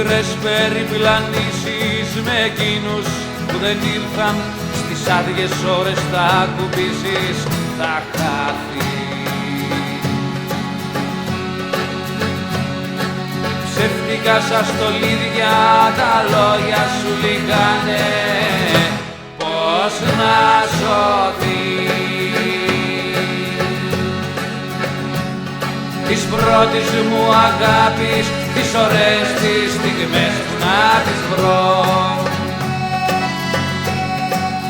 μικρές περιπλανήσεις με εκείνους που δεν ήρθαν στις άδειες ώρες θα ακουμπήσεις, θα χάθει. Ψεύτικα σαν στολίδια τα λόγια σου λιγάνε, πώς να σωθεί. Της πρώτης μου αγάπης, τις ωραίες τις στιγμές που να τις βρω,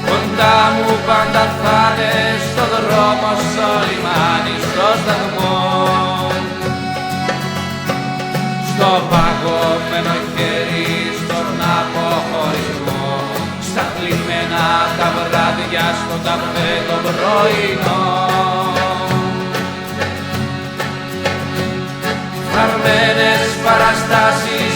κοντά μου πάντα θα είναι, στο δρόμο, στο λιμάνι, στο σταθμό, στο παγωμένο χέρι, στον αποχωρισμό, στα κλειμμένα τα βράδια, στο καφέ το πρωινό. Φαρμένες παραστάσεις,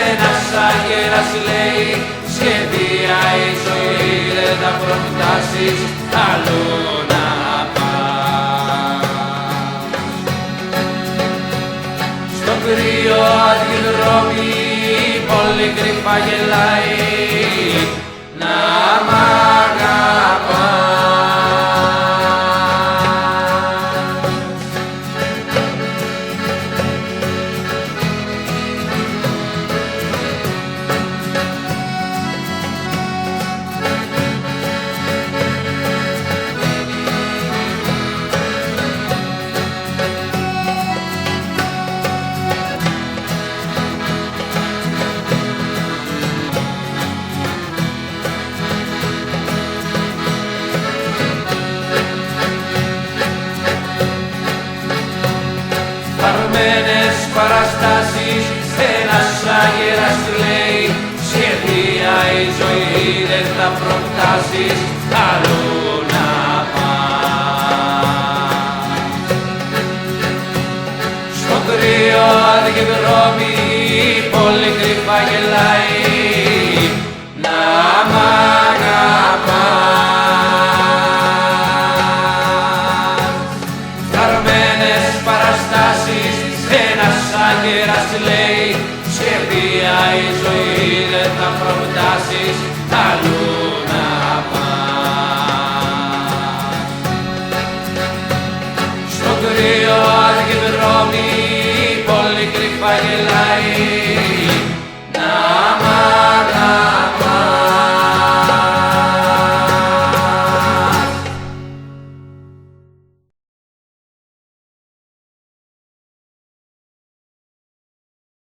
ένας αγέρας λέει, σχεδία η ζωή, δεν θα προφτάσεις αλλού να πας. Στο κρύο αντιδρόμι, πολύ κρυφά γελάει, να μ' αγαπάς. Φαρμένες παραστάσεις, ένας αγέρας λέει, σχεδία η ζωή, δεν θα προφτάσεις αλλού να πας. Στο κρύο αντιδρόμι, πολύ κρυφά γελάει, να μ' αγαπάς. Φαρμένες παραστάσεις, ένας αγέρας λέει, σχεδία η ζωή, δεν θα προφτάσεις αλλού.